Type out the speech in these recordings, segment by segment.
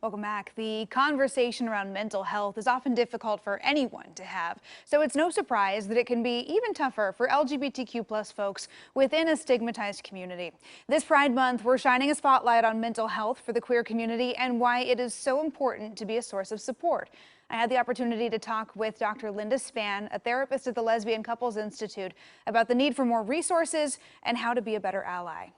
Welcome back. The conversation around mental health is often difficult for anyone to have, so it's no surprise that it can be even tougher for LGBTQ+ folks within a stigmatized community. This Pride Month, we're shining a spotlight on mental health for the queer community and why it is so important to be a source of support. I had the opportunity to talk with Dr. Linda Span, a therapist at the Lesbian Couples Institute, about the need for more resources and how to be a better ally.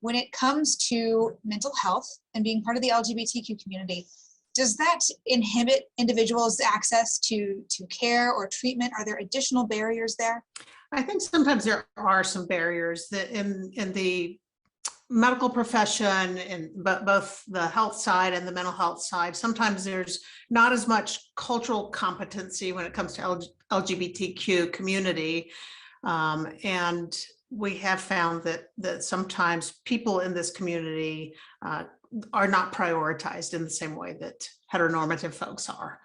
When it comes to mental health and being part of the LGBTQ community, does that inhibit individuals' access to care or treatment? Are there additional barriers there? I think sometimes there are some barriers that in the medical profession, in both the health side and the mental health side, sometimes there's not as much cultural competency when it comes to LGBTQ community. And we have found that sometimes people in this community are not prioritized in the same way that heteronormative folks are.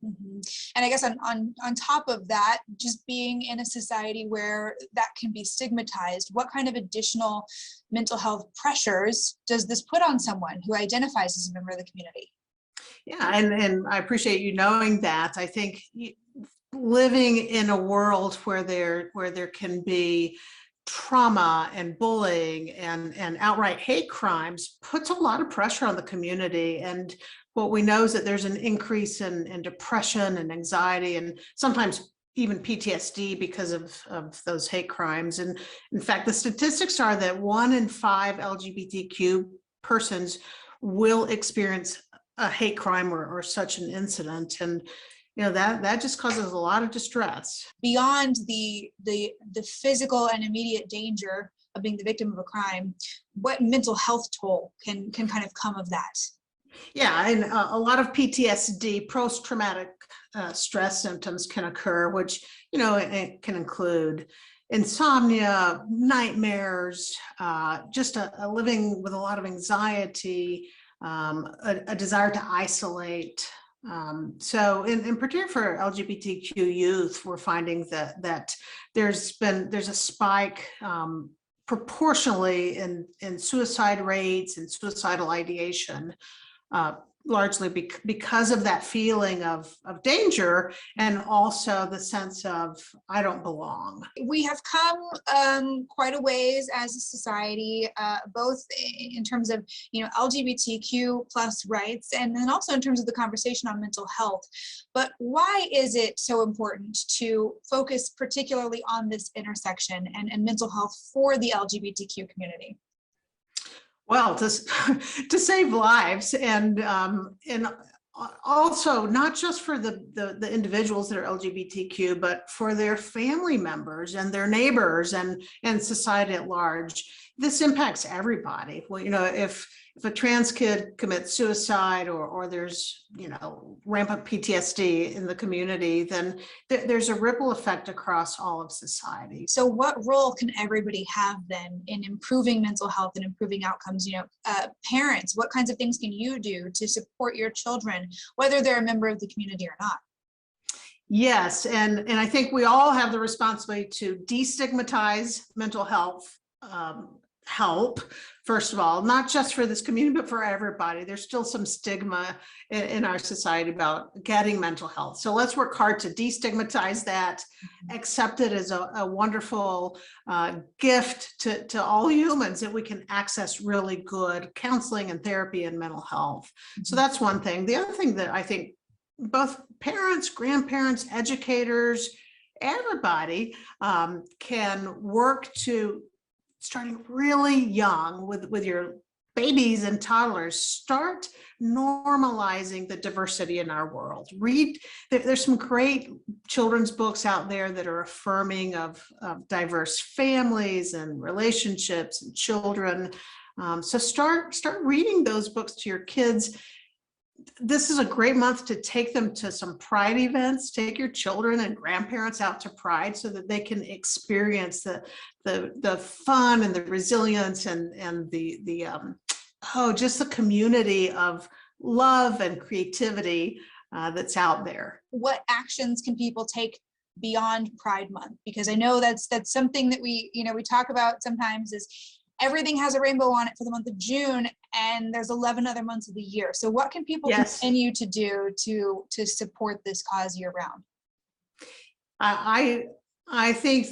Mm-hmm. And I guess on top of that, just being in a society where that can be stigmatized, what kind of additional mental health pressures does this put on someone who identifies as a member of the community? Yeah, and I appreciate you knowing that. I think living in a world where there can be trauma and bullying and outright hate crimes puts a lot of pressure on the community. And what we know is that there's an increase in depression and anxiety and sometimes even PTSD because of those hate crimes. And in fact, the statistics are that 1 in 5 LGBTQ persons will experience a hate crime or such an incident. And that just causes a lot of distress. Beyond the physical and immediate danger of being the victim of a crime, what mental health toll can kind of come of that? Yeah, and a lot of PTSD, post-traumatic stress symptoms can occur, which it can include insomnia, nightmares, just a living with a lot of anxiety, a desire to isolate. So in particular for LGBTQ youth, we're finding that there's a spike proportionally in suicide rates and suicidal ideation, largely because of that feeling of danger and also the sense of I don't belong. We have come quite a ways as a society, both in terms of LGBTQ plus rights and then also in terms of the conversation on mental health. But why is it so important to focus particularly on this intersection and mental health for the LGBTQ community? Well, to save lives and also not just for the individuals that are LGBTQ, but for their family members and their neighbors and society at large. This impacts everybody. Well, if a trans kid commits suicide or there's rampant PTSD in the community, then there's a ripple effect across all of society. So what role can everybody have then in improving mental health and improving outcomes? Parents, what kinds of things can you do to support your children, whether they're a member of the community or not? Yes, and I think we all have the responsibility to destigmatize mental health help, first of all, not just for this community, but for everybody. There's still some stigma in our society about getting mental health. So let's work hard to destigmatize that, accept it as a wonderful gift to all humans that we can access really good counseling and therapy and mental health. So that's one thing. The other thing that I think both parents, grandparents, educators, everybody can work to, starting really young with your babies and toddlers, start normalizing the diversity in our world. There's some great children's books out there that are affirming of diverse families and relationships and children. So start reading those books to your kids. This is a great month to take them to some Pride events. Take your children and grandparents out to Pride so that they can experience the fun and the resilience and just the community of love and creativity that's out there. What actions can people take beyond Pride Month? Because I know that's something that we talk about sometimes is everything has a rainbow on it for the month of June, and there's 11 other months of the year. So what can people Yes. continue to do to support this cause year round? I think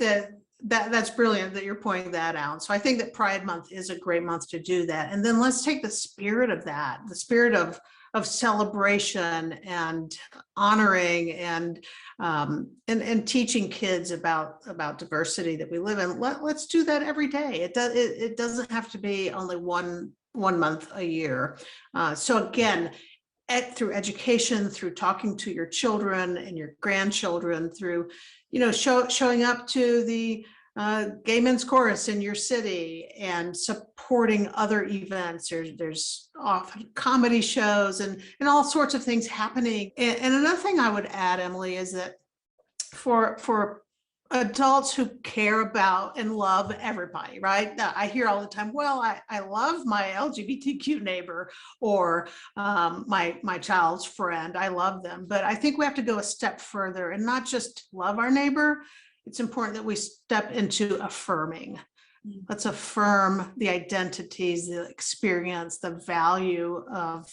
that's brilliant that you're pointing that out. So I think that Pride Month is a great month to do that. And then let's take the spirit of that, the spirit of celebration and honoring and teaching kids about diversity that we live in. Let's do that every day. It doesn't have to be only one month a year. So again, through education, through talking to your children and your grandchildren, through, showing up to the gay men's chorus in your city and supporting other events. There's often comedy shows and all sorts of things happening. And another thing I would add, Emily, is that for adults who care about and love everybody, right? I hear all the time, well, I love my LGBTQ neighbor or my child's friend. I love them. But I think we have to go a step further and not just love our neighbor. It's important that we step into affirming. Let's affirm the identities, the experience, the value of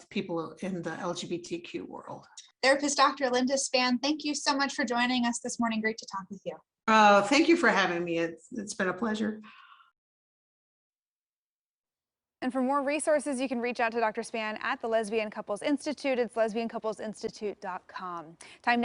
people in the LGBTQ world. Therapist Dr. Linda Spann, thank you so much for joining us this morning. Great to talk with you. Thank you for having me. It's been a pleasure. And for more resources, you can reach out to Dr. Spann at the Lesbian Couples Institute. It's lesbiancouple.com. Time